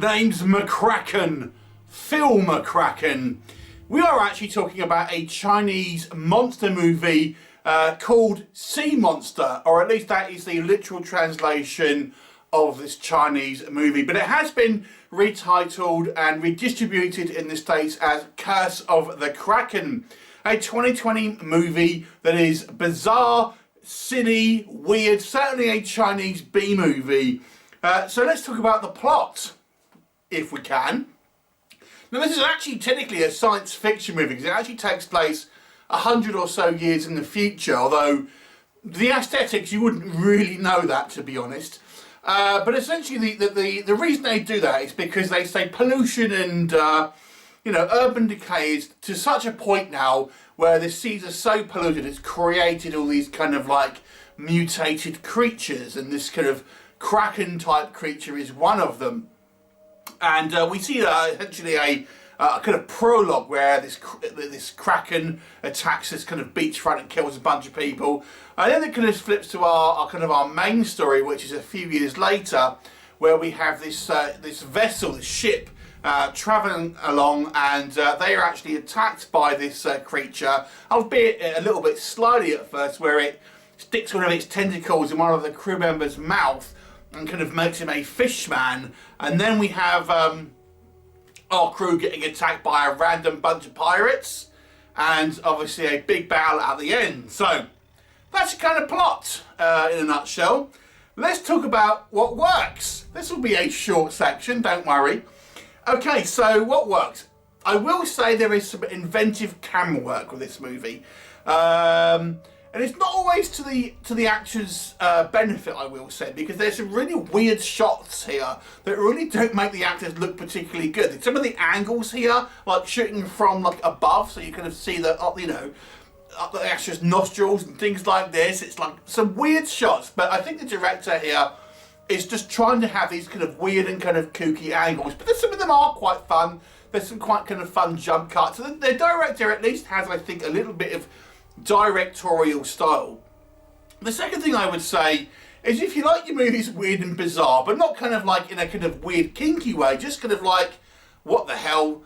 name's McKraken, Phil McKraken. We are actually talking about a Chinese monster movie called Sea Monster, or at least that is the literal translation of this Chinese movie. But it has been retitled and redistributed in the States as Curse of the Kraken, a 2020 movie that is bizarre, silly, weird, certainly a Chinese B-movie. So let's talk about the plot, if we can. Now, this is actually technically a science fiction movie because it actually takes place 100 or so years in the future, although the aesthetics, you wouldn't really know that, to be honest. But essentially the reason they do that is because they say pollution and urban decay is to such a point now where the seas are so polluted it's created all these kind of like mutated creatures, and this kind of Kraken type creature is one of them. And we see essentially a kind of prologue where this Kraken attacks this kind of beachfront and kills a bunch of people. And then it kind of flips to our main story, which is a few years later, where we have this vessel, this ship, travelling along, and they are actually attacked by this creature, albeit a little bit slyly at first, where it sticks one of its tentacles in one of the crew members' mouth and kind of makes him a fish man. And then we have our crew getting attacked by a random bunch of pirates, and obviously a big battle at the end. So that's the kind of plot in a nutshell. Let's talk about what works. This will be a short section, don't worry. Okay, so what works? I will say there is some inventive camera work with this movie. And it's not always to the actors' benefit, I will say, because there's some really weird shots here that really don't make the actors look particularly good. Some of the angles here, like shooting from like above, so you kind of see the up the actors' nostrils and things like this. It's like some weird shots, but I think the director here is just trying to have these kind of weird and kind of kooky angles. But some of them are quite fun. There's some quite kind of fun jump cuts. So the director at least has, I think, a little bit of directorial style. The second thing I would say is, if you like your movies weird and bizarre, but not kind of like in a kind of weird kinky way, just kind of like what the hell,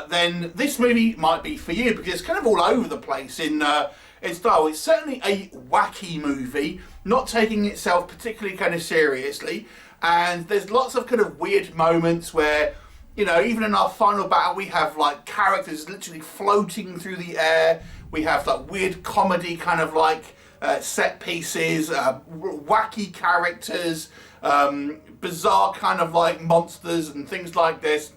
then this movie might be for you, because it's kind of all over the place in style. It's certainly a wacky movie, not taking itself particularly kind of seriously, and there's lots of kind of weird moments where, even in our final battle, we have like characters literally floating through the air. We have like weird comedy kind of like set pieces, wacky characters, bizarre kind of like monsters and things like this.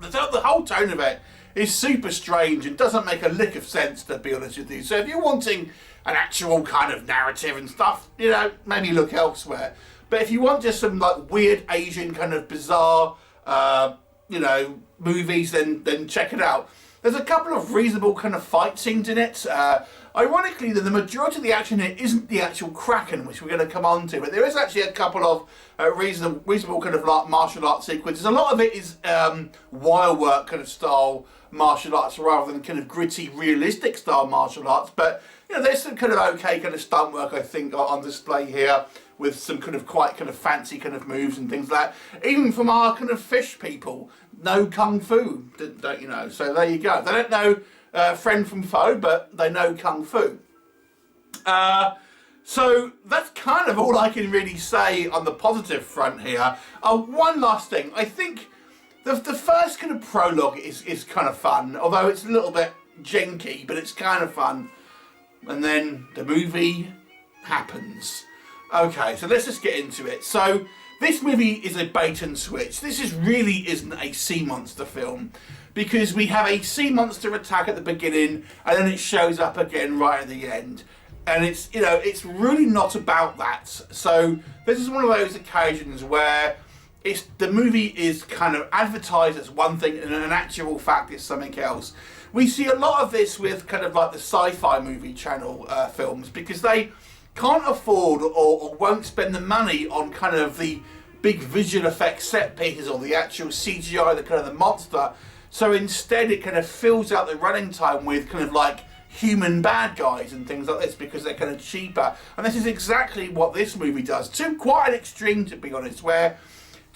The whole tone of it is super strange and doesn't make a lick of sense, to be honest with you. So if you're wanting an actual kind of narrative and stuff, maybe look elsewhere. But if you want just some like weird Asian kind of bizarre, movies, then check it out. There's a couple of reasonable kind of fight scenes in it. Ironically, the majority of the action in it isn't the actual Kraken, which we're going to come on to, but there is actually a couple of reasonable kind of like martial arts sequences. A lot of it is wire work kind of style martial arts rather than kind of gritty, realistic style martial arts. But there's some kind of okay kind of stunt work, I think, on display here, with some kind of quite kind of fancy kind of moves and things like that. Even from our kind of fish people, know kung fu, don't you know? So there you go. They don't know friend from foe, but they know kung fu. So that's kind of all I can really say on the positive front here. One last thing. I think the first kind of prologue is kind of fun, although it's a little bit janky, but it's kind of fun. And then the movie happens. Okay, so let's just get into it. So this movie is a bait and switch. This really isn't a sea monster film, because we have a sea monster attack at the beginning and then it shows up again right at the end. And it's really not about that. So this is one of those occasions where the movie is kind of advertised as one thing and in actual fact it's something else. We see a lot of this with kind of like the sci-fi movie channel films, because they can't afford or won't spend the money on kind of the big visual effects set pieces or the actual CGI, the kind of the monster. So instead it kind of fills out the running time with kind of like human bad guys and things like this, because they're kind of cheaper. And this is exactly what this movie does, to quite an extreme, to be honest, where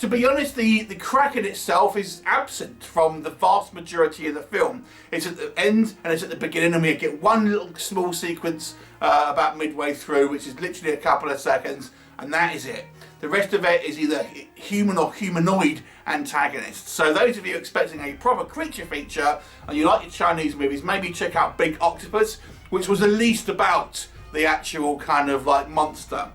to be honest, the Kraken itself is absent from the vast majority of the film. It's at the end and it's at the beginning, and we get one little small sequence about midway through, which is literally a couple of seconds, and that is it. The rest of it is either human or humanoid antagonists. So those of you expecting a proper creature feature and you like your Chinese movies, maybe check out Big Octopus, which was at least about the actual kind of like monster.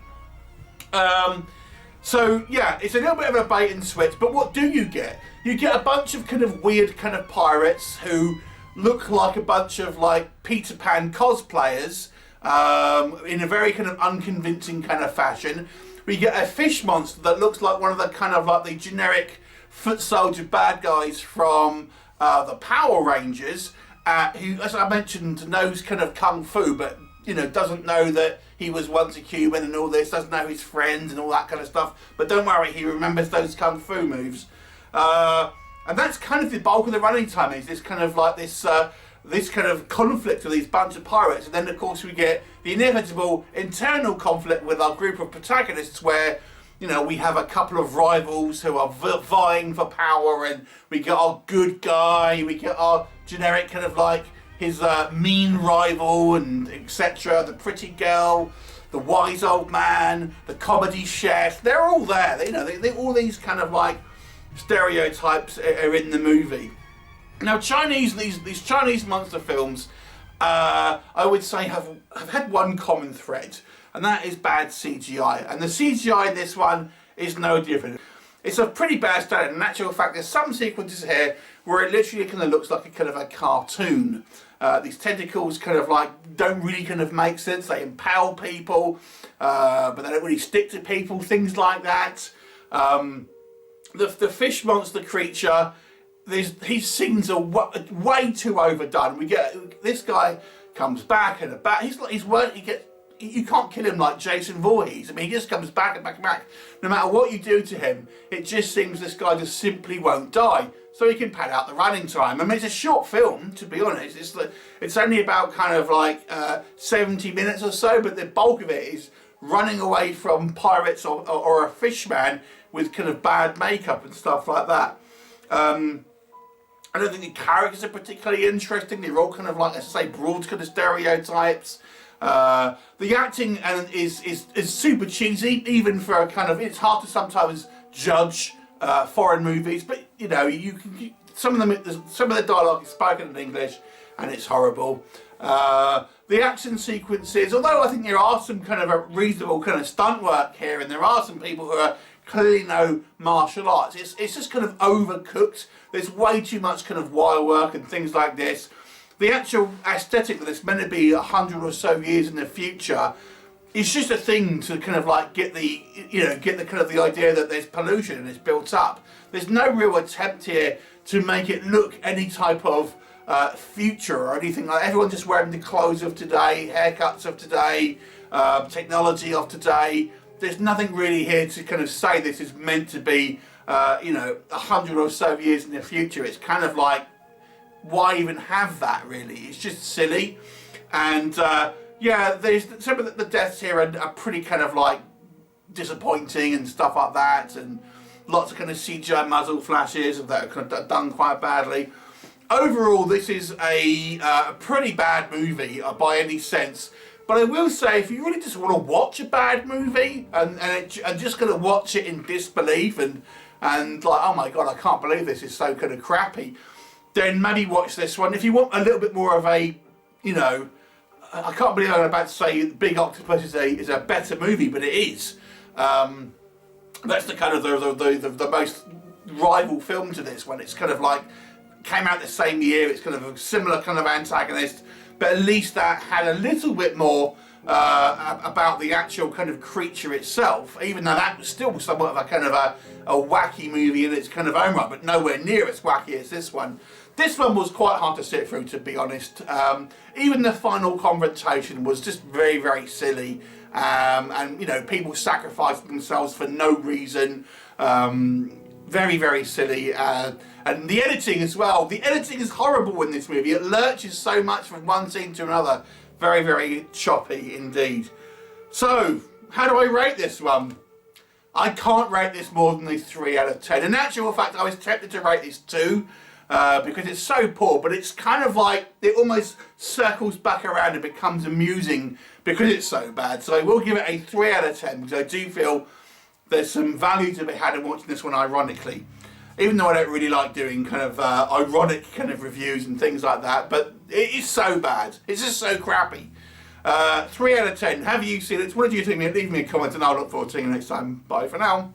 So yeah, it's a little bit of a bait and switch, but what do you get? You get a bunch of kind of weird kind of pirates who look like a bunch of like Peter Pan cosplayers in a very kind of unconvincing kind of fashion. We get a fish monster that looks like one of the kind of like the generic foot soldier bad guys from the Power Rangers, who, as I mentioned, knows kind of kung fu, but you know, doesn't know that he was once a human and all this, doesn't know his friends and all that kind of stuff. But don't worry, he remembers those kung fu moves. And that's kind of the bulk of the running time, is this kind of like this kind of conflict with these bunch of pirates. And then of course we get the inevitable internal conflict with our group of protagonists where, you know, we have a couple of rivals who are vying for power, and we get our good guy, we get our generic kind of like his mean rival and etc. The pretty girl, the wise old man, the comedy chef. They're all there. You know, they all these kind of like stereotypes are in the movie. Now, these Chinese monster films, I would say have had one common thread, and that is bad CGI. And the CGI in this one is no different. It's a pretty bad standard. In actual fact, there's some sequences here where it literally kind of looks like a kind of a cartoon. These tentacles kind of like don't really kind of make sense. They impale people, but they don't really stick to people, things like that. The fish monster creature, his scenes are way too overdone. We get this guy comes back and back. You can't kill him like Jason Voorhees. I mean, he just comes back and back and back. No matter what you do to him, it just seems this guy just simply won't die. So he can pad out the running time. I mean, it's a short film, to be honest. It's only about kind of like 70 minutes or so, but the bulk of it is running away from pirates or a fishman with kind of bad makeup and stuff like that. I don't think the characters are particularly interesting. They're all kind of like, as I say, broad kind of stereotypes. The acting is super cheesy, even for a kind of, it's hard to sometimes judge foreign movies, but you know, some of the dialogue is spoken in English and it's horrible. The action sequences, although I think there are some kind of a reasonable kind of stunt work here, and there are some people who are clearly know martial arts, it's just kind of overcooked. There's way too much kind of wire work and things like this. The actual aesthetic that it's meant to be 100 or so years in the future, it's just a thing to kind of like get the kind of the idea that there's pollution and it's built up. There's no real attempt here to make it look any type of future or anything like that. Everyone's just wearing the clothes of today, haircuts of today, technology of today. There's nothing really here to kind of say this is meant to be, 100 or so years in the future. It's kind of like, why even have that really? It's just silly. And yeah, there's some of the deaths here are pretty kind of like disappointing and stuff like that, and lots of kind of CGI muzzle flashes that are kind of done quite badly. Overall, this is a pretty bad movie by any sense. But I will say, if you really just want to watch a bad movie and just going to watch it in disbelief and like, oh my god, I can't believe this is so kind of crappy, then maybe watch this one. If you want a little bit more of a, you know, I can't believe I'm about to say Big Octopus is a better movie, but it is. That's the kind of the most rival film to this one. It's kind of like came out the same year. It's kind of a similar kind of antagonist, but at least that had a little bit more about the actual kind of creature itself, even though that was still somewhat of a kind of a wacky movie in its kind of own right, but nowhere near as wacky as this one. This one was quite hard to sit through, to be honest. Even the final confrontation was just very, very silly. And, you know, people sacrificed themselves for no reason. Very, very silly. And the editing as well. The editing is horrible in this movie. It lurches so much from one scene to another. Very, very choppy indeed. So, how do I rate this one? I can't rate this more than a 3 out of 10. In actual fact, I was tempted to rate this 2 because it's so poor, but it's kind of like it almost circles back around and becomes amusing because it's so bad. So I will give it a 3 out of 10 because I do feel there's some value to be had in watching this one ironically. Even though I don't really like doing kind of ironic kind of reviews and things like that, but it is so bad. It's just so crappy. 3 out of 10. Have you seen it? What did you think? Leave me a comment and I'll look forward to seeing you next time. Bye for now.